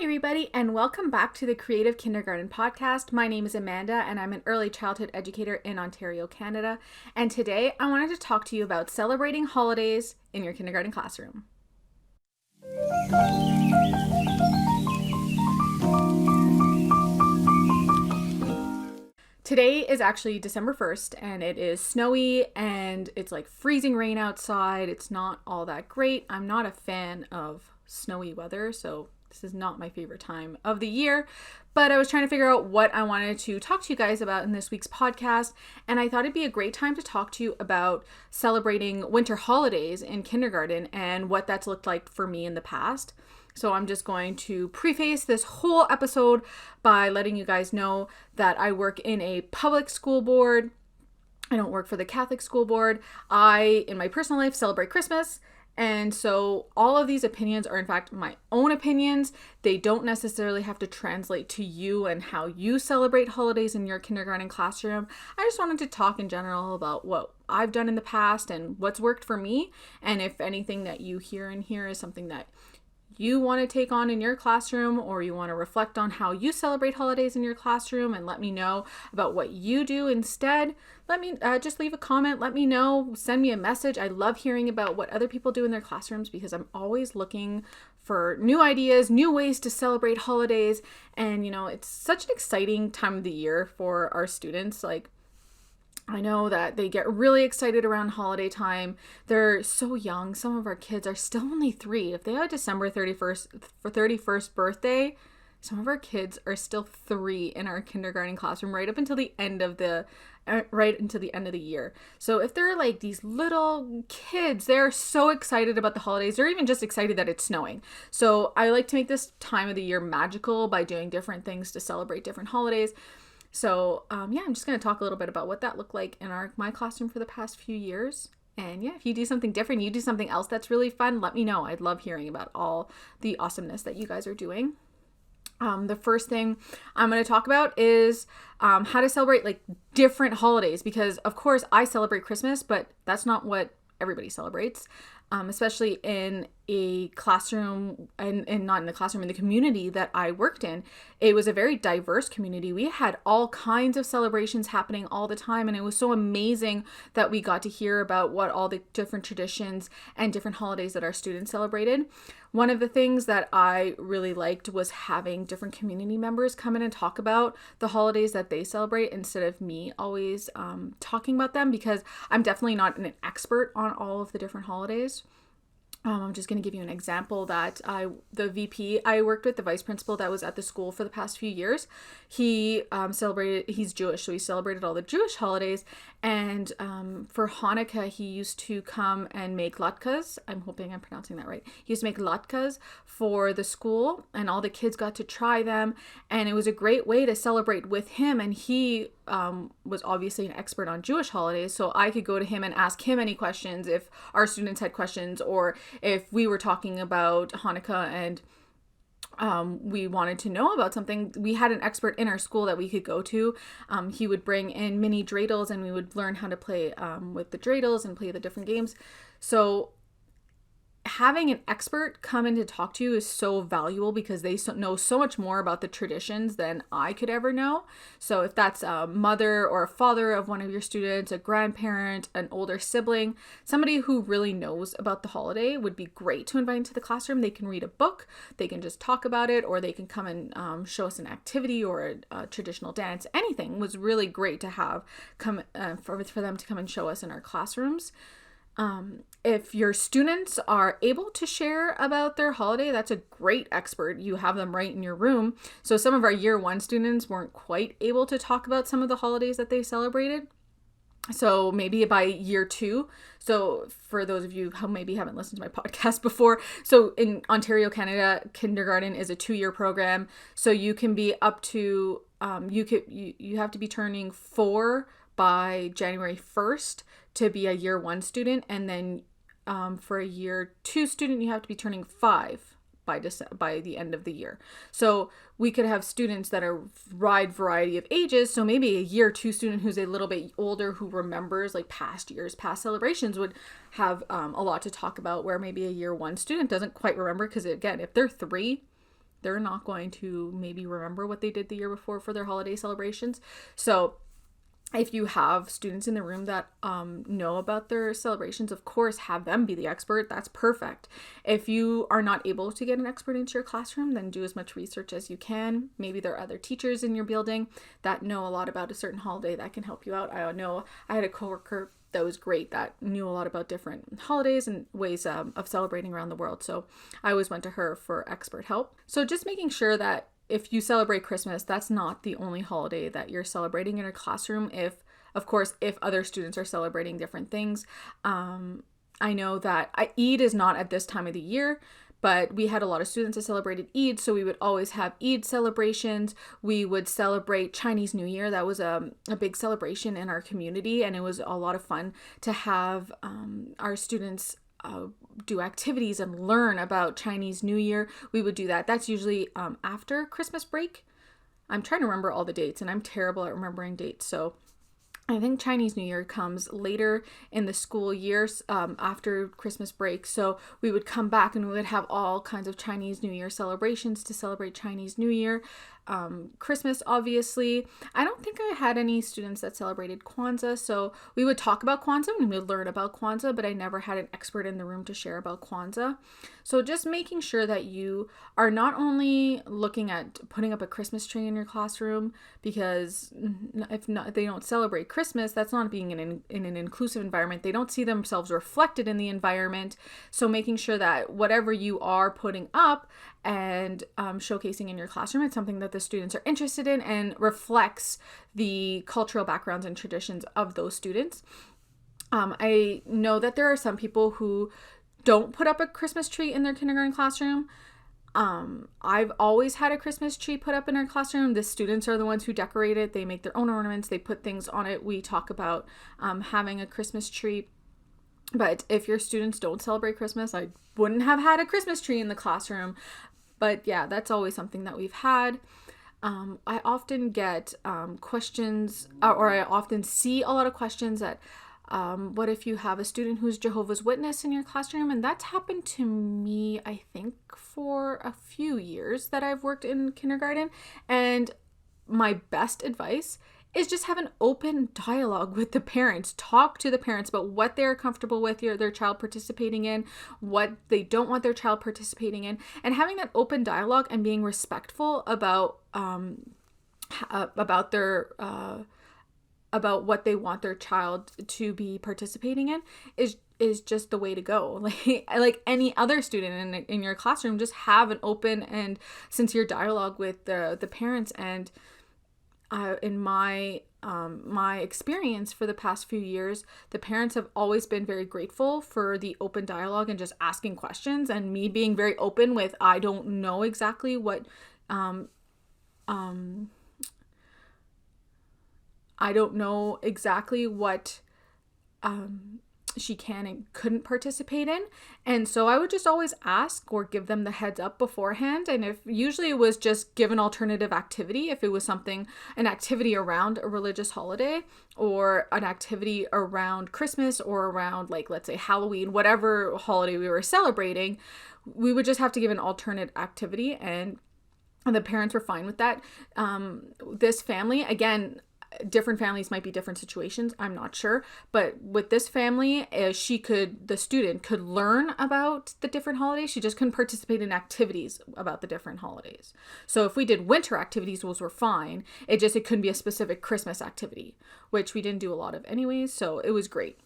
Hi, everybody, and welcome back to the Creative Kindergarten Podcast. My name is Amanda, and I'm an early childhood educator in Ontario, Canada. And today I wanted to talk to you about celebrating holidays in your kindergarten classroom. Today is actually December 1st, and it is snowy, and it's like freezing rain outside. It's not all that great. I'm not a fan of snowy weather, so this is not my favorite time of the year, but I was trying to figure out what I wanted to talk to you guys about in this week's podcast, and I thought it'd be a great time to talk to you about celebrating winter holidays in kindergarten and what that's looked like for me in the past. So I'm just going to preface this whole episode by letting you guys know that I work in a public school board. I don't work for the Catholic school board. I, in my personal life, celebrate Christmas. And so all of these opinions are in fact my own opinions. They don't necessarily have to translate to you and how you celebrate holidays in your kindergarten classroom. I just wanted to talk in general about what I've done in the past and what's worked for me. And if anything that you hear in here is something that you want to take on in your classroom, or you want to reflect on how you celebrate holidays in your classroom and let me know about what you do instead, let me just leave a comment. Let me know, send me a message. I love hearing about what other people do in their classrooms because I'm always looking for new ideas, new ways to celebrate holidays. And it's such an exciting time of the year for our students. I know that they get really excited around holiday time. They're so young. Some of our kids are still only 3. If they have a December 31st birthday, some of our kids are still 3 in our kindergarten classroom right up until the end of the year. So if they're like these little kids, they're so excited about the holidays. They're even just excited that it's snowing. So I like to make this time of the year magical by doing different things to celebrate different holidays. So, I'm just going to talk a little bit about what that looked like in my classroom for the past few years. And if you do something different, you do something else that's really fun, let me know. I'd love hearing about all the awesomeness that you guys are doing. The first thing I'm going to talk about is how to celebrate different holidays, because of course I celebrate Christmas, but that's not what everybody celebrates. Especially in a classroom and not in the classroom, in the community that I worked in. It was a very diverse community. We had all kinds of celebrations happening all the time. And it was so amazing that we got to hear about what all the different traditions and different holidays that our students celebrated. One of the things that I really liked was having different community members come in and talk about the holidays that they celebrate instead of me always talking about them, because I'm definitely not an expert on all of the different holidays. I'm just going to give you an example that the VP I worked with, the vice principal that was at the school for the past few years, he's Jewish, so he celebrated all the Jewish holidays. And for Hanukkah, he used to come and make latkes. I'm hoping I'm pronouncing that right. He used to make latkes for the school, and all the kids got to try them. And it was a great way to celebrate with him. And he was obviously an expert on Jewish holidays, so I could go to him and ask him any questions if our students had questions, or if we were talking about Hanukkah and we wanted to know about something. We had an expert in our school that we could go to. He would bring in mini dreidels, and we would learn how to play with the dreidels and play the different games. So having an expert come in to talk to you is so valuable, because they know so much more about the traditions than I could ever know. So if that's a mother or a father of one of your students, a grandparent, an older sibling, somebody who really knows about the holiday would be great to invite into the classroom. They can read a book, they can just talk about it, or they can come and show us an activity or a traditional dance. Anything was really great to have come for them to come and show us in our classrooms. If your students are able to share about their holiday, that's a great expert. You have them right in your room. So some of our year 1 students weren't quite able to talk about some of the holidays that they celebrated. So maybe by year 2. So for those of you who maybe haven't listened to my podcast before, so in Ontario, Canada, kindergarten is a 2-year program. So you can be up to, you have to be turning 4 by January 1st to be a year 1 student, and then for a year 2 student, you have to be turning 5 by the end of the year. So we could have students that are wide variety of ages. So maybe a year 2 student who's a little bit older, who remembers past years, past celebrations, would have a lot to talk about, where maybe a year 1 student doesn't quite remember, because again, if they're 3, they're not going to maybe remember what they did the year before for their holiday celebrations. So if you have students in the room that know about their celebrations, of course, have them be the expert. That's perfect. If you are not able to get an expert into your classroom, then do as much research as you can. Maybe there are other teachers in your building that know a lot about a certain holiday that can help you out. I know I had a coworker that was great that knew a lot about different holidays and ways of celebrating around the world. So I always went to her for expert help. So just making sure that if you celebrate Christmas, that's not the only holiday that you're celebrating in your classroom. Of course, if other students are celebrating different things. I know that Eid is not at this time of the year, but we had a lot of students that celebrated Eid, so we would always have Eid celebrations. We would celebrate Chinese New Year. That was a big celebration in our community, and it was a lot of fun to have our students do activities and learn about Chinese New Year. We would do that. That's usually after Christmas break. I'm trying to remember all the dates, and I'm terrible at remembering dates. So I think Chinese New Year comes later in the school years after Christmas break. So we would come back and we would have all kinds of Chinese New Year celebrations to celebrate Chinese New Year. Christmas, obviously. I don't think I had any students that celebrated Kwanzaa, so we would talk about Kwanzaa and we would learn about Kwanzaa, but I never had an expert in the room to share about Kwanzaa. So just making sure that you are not only looking at putting up a Christmas tree in your classroom, because if they don't celebrate Christmas, that's not being in an inclusive environment. They don't see themselves reflected in the environment. So making sure that whatever you are putting up and showcasing in your classroom, it's something that the students are interested in and reflects the cultural backgrounds and traditions of those students. I know that there are some people who don't put up a Christmas tree in their kindergarten classroom. I've always had a Christmas tree put up in our classroom. The students are the ones who decorate it. They make their own ornaments. They put things on it. We talk about having a Christmas tree. But if your students don't celebrate Christmas, I wouldn't have had a Christmas tree in the classroom. But yeah, that's always something that we've had. I often get questions, or I often see a lot of questions that, what if you have a student who's Jehovah's Witness in your classroom? And that's happened to me, I think, for a few years that I've worked in kindergarten. And my best advice is just have an open dialogue with the parents. Talk to the parents about what they're comfortable with their child participating in, what they don't want their child participating in, and having that open dialogue and being respectful about what they want their child to be participating in is just the way to go. Like any other student in your classroom, just have an open and sincere dialogue with the parents. And in my experience for the past few years, the parents have always been very grateful for the open dialogue and just asking questions, and me being very open with, I don't know exactly what she can and couldn't participate in. And so I would just always ask or give them the heads up beforehand. And if usually it was just give an alternative activity, if it was an activity around a religious holiday or an activity around Christmas or around, like, let's say Halloween, whatever holiday we were celebrating, we would just have to give an alternate activity, and the parents were fine with that. This family, again, different families might be different situations, I'm not sure, but with this family, the student could learn about the different holidays. She just couldn't participate in activities about the different holidays. So if we did winter activities, those were fine. It couldn't be a specific Christmas activity, which we didn't do a lot of anyways, so it was great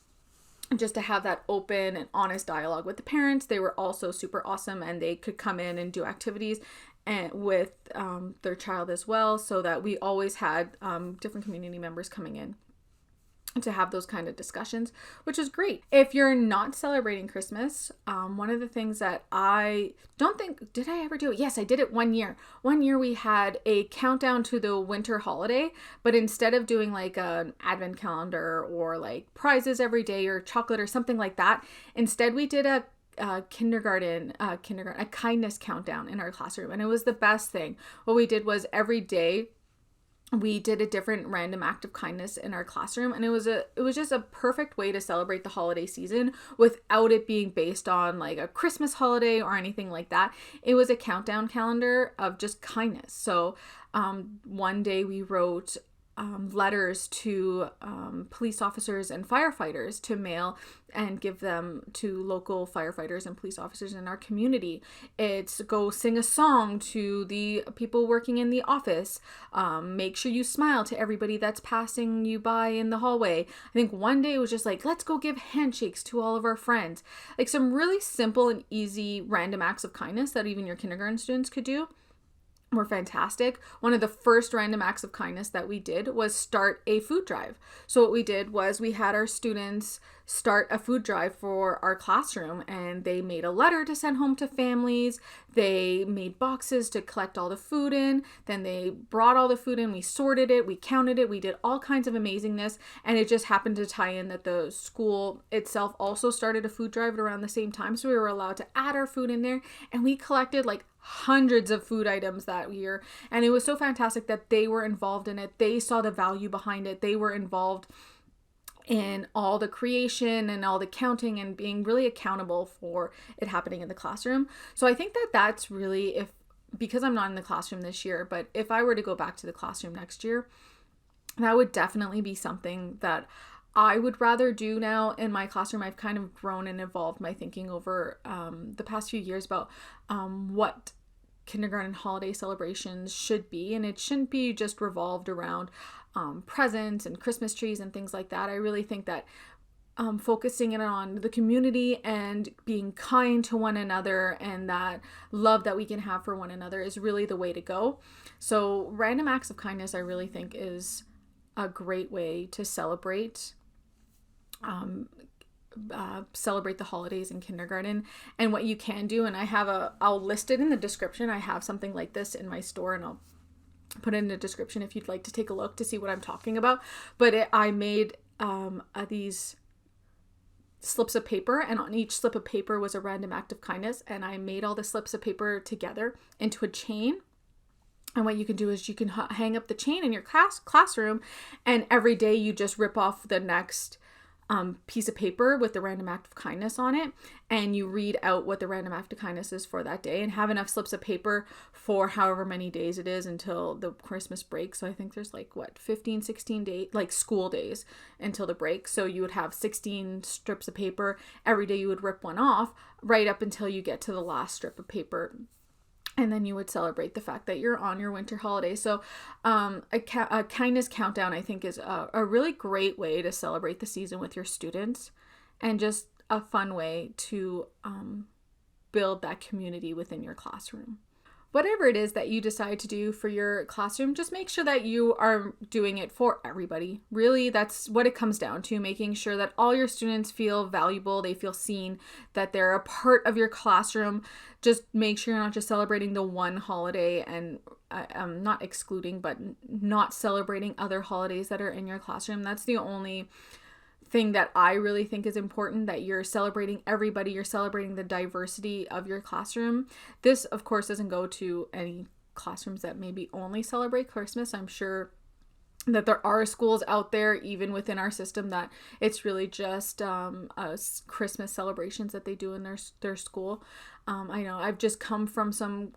just to have that open and honest dialogue with the parents. They were also super awesome, and they could come in and do activities and with their child as well, so that we always had different community members coming in to have those kind of discussions, which is great. If you're not celebrating Christmas, one of the things that I don't think, did I ever do it? Yes, I did it one year. One year we had a countdown to the winter holiday, but instead of doing like an advent calendar or like prizes every day or chocolate or something like that, instead we did a kindergarten a kindness countdown in our classroom, and it was the best thing. What we did was every day we did a different random act of kindness in our classroom, and it was just a perfect way to celebrate the holiday season without it being based on like a Christmas holiday or anything like that. It was a countdown calendar of just kindness. So one day we wrote letters to police officers and firefighters to mail and give them to local firefighters and police officers in our community. It's go sing a song to the people working in the office. Make sure you smile to everybody that's passing you by in the hallway. I think one day it was just like, let's go give handshakes to all of our friends. Like some really simple and easy random acts of kindness that even your kindergarten students could do were fantastic. One of the first random acts of kindness that we did was start a food drive. So what we did was we had our students start a food drive for our classroom, and they made a letter to send home to families. They made boxes to collect all the food in. Then they brought all the food in. We sorted it. We counted it. We did all kinds of amazingness. And it just happened to tie in that the school itself also started a food drive at around the same time. So we were allowed to add our food in there, and we collected like hundreds of food items that year. And it was so fantastic that they were involved in it. They saw the value behind it. They were involved in all the creation and all the counting and being really accountable for it happening in the classroom. So I think that that's really, because I'm not in the classroom this year, but if I were to go back to the classroom next year, that would definitely be something that I would rather do now in my classroom. I've kind of grown and evolved my thinking over the past few years about what kindergarten holiday celebrations should be, and it shouldn't be just revolved around presents and Christmas trees and things like that. I really think that focusing it on the community and being kind to one another and that love that we can have for one another is really the way to go. So random acts of kindness, I really think, is a great way to celebrate celebrate the holidays in kindergarten. And what you can do, and I'll list it in the description. I have something like this in my store, and I'll put it in the description if you'd like to take a look to see what I'm talking about. But I made these slips of paper, and on each slip of paper was a random act of kindness, and I made all the slips of paper together into a chain. And what you can do is you can hang up the chain in your classroom, and every day you just rip off the next piece of paper with the random act of kindness on it, and you read out what the random act of kindness is for that day, and have enough slips of paper for however many days it is until the Christmas break. So I think there's 15, 16 days, like school days until the break. So you would have 16 strips of paper. Every day you would rip one off right up until you get to the last strip of paper. And then you would celebrate the fact that you're on your winter holiday. So a kindness countdown, I think, is a really great way to celebrate the season with your students, and just a fun way to build that community within your classroom. Whatever it is that you decide to do for your classroom, just make sure that you are doing it for everybody. Really, that's what it comes down to, making sure that all your students feel valuable, they feel seen, that they're a part of your classroom. Just make sure you're not just celebrating the one holiday and not excluding, but not celebrating other holidays that are in your classroom. That's the only thing that I really think is important, that you're celebrating everybody, you're celebrating the diversity of your classroom. This, of course, doesn't go to any classrooms that maybe only celebrate Christmas. I'm sure that there are schools out there, even within our system, that it's really just Christmas celebrations that they do in their school. I know I've just come from some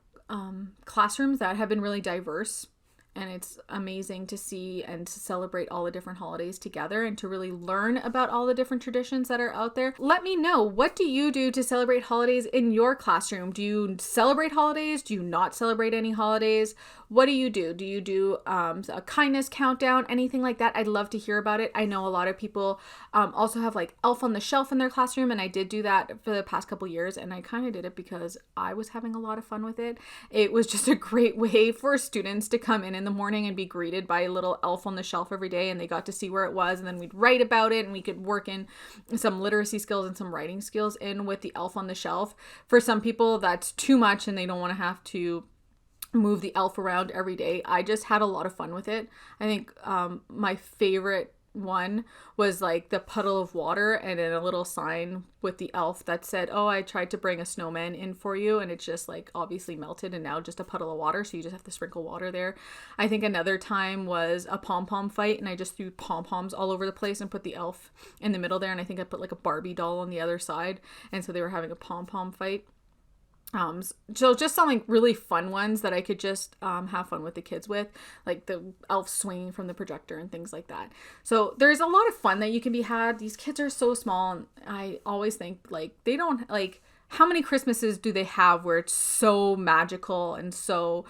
classrooms that have been really diverse, and it's amazing to see and to celebrate all the different holidays together and to really learn about all the different traditions that are out there. Let me know, what do you do to celebrate holidays in your classroom? Do you celebrate holidays? Do you not celebrate any holidays? What do you do? Do you do a kindness countdown? Anything like that? I'd love to hear about it. I know a lot of people also have Elf on the Shelf in their classroom, and I did do that for the past couple years, and I kind of did it because I was having a lot of fun with it. It was just a great way for students to come in the morning and be greeted by a little elf on the shelf every day, and they got to see where it was, and then we'd write about it, and we could work in some literacy skills and some writing skills in with the elf on the shelf. For some people, that's too much and they don't want to have to move the elf around every day. I just had a lot of fun with it. I think my favorite one was like the puddle of water and then a little sign with the elf that said, "Oh, I tried to bring a snowman in for you," and it's just like obviously melted and now just a puddle of water, so you just have to sprinkle water there. I think another time was a pom-pom fight, and I just threw pom-poms all over the place and put the elf in the middle there, and I think I put like a Barbie doll on the other side, and so they were having a pom-pom fight. So just some like really fun ones that I could just have fun with the kids with, like the elf swinging from the projector and things like that. So there's a lot of fun that you can be had. These kids are so small, and I always think like they don't like, how many Christmases do they have where it's so magical and so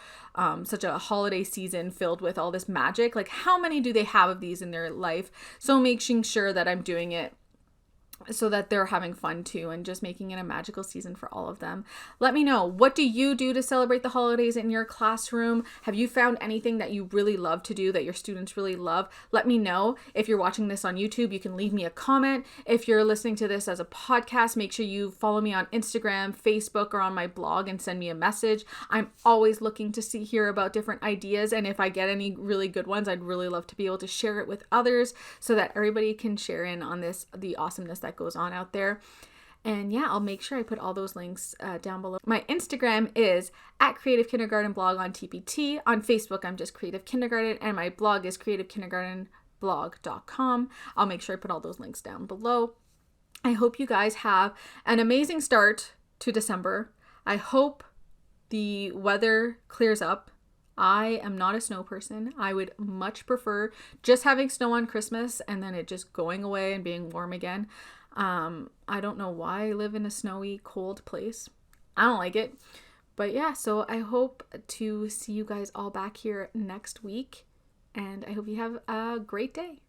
such a holiday season filled with all this magic? Like how many do they have of these in their life? So making sure that I'm doing it so that they're having fun too, and just making it a magical season for all of them. Let me know, what do you do to celebrate the holidays in your classroom? Have you found anything that you really love to do, that your students really love? Let me know. If you're watching this on YouTube, you can leave me a comment. If you're listening to this as a podcast, make sure you follow me on Instagram, Facebook, or on my blog and send me a message. I'm always looking to hear about different ideas, and if I get any really good ones, I'd really love to be able to share it with others so that everybody can share in on the awesomeness that goes on out there. And yeah, I'll make sure I put all those links down below. My Instagram is at Creative Kindergarten Blog on TPT. On Facebook, I'm just Creative Kindergarten, and my blog is creativekindergartenblog.com. I'll make sure I put all those links down below. I hope you guys have an amazing start to December. I hope the weather clears up. I am not a snow person. I would much prefer just having snow on Christmas and then it just going away and being warm again. I don't know why I live in a snowy, cold place. I don't like it. But yeah, so I hope to see you guys all back here next week. And I hope you have a great day.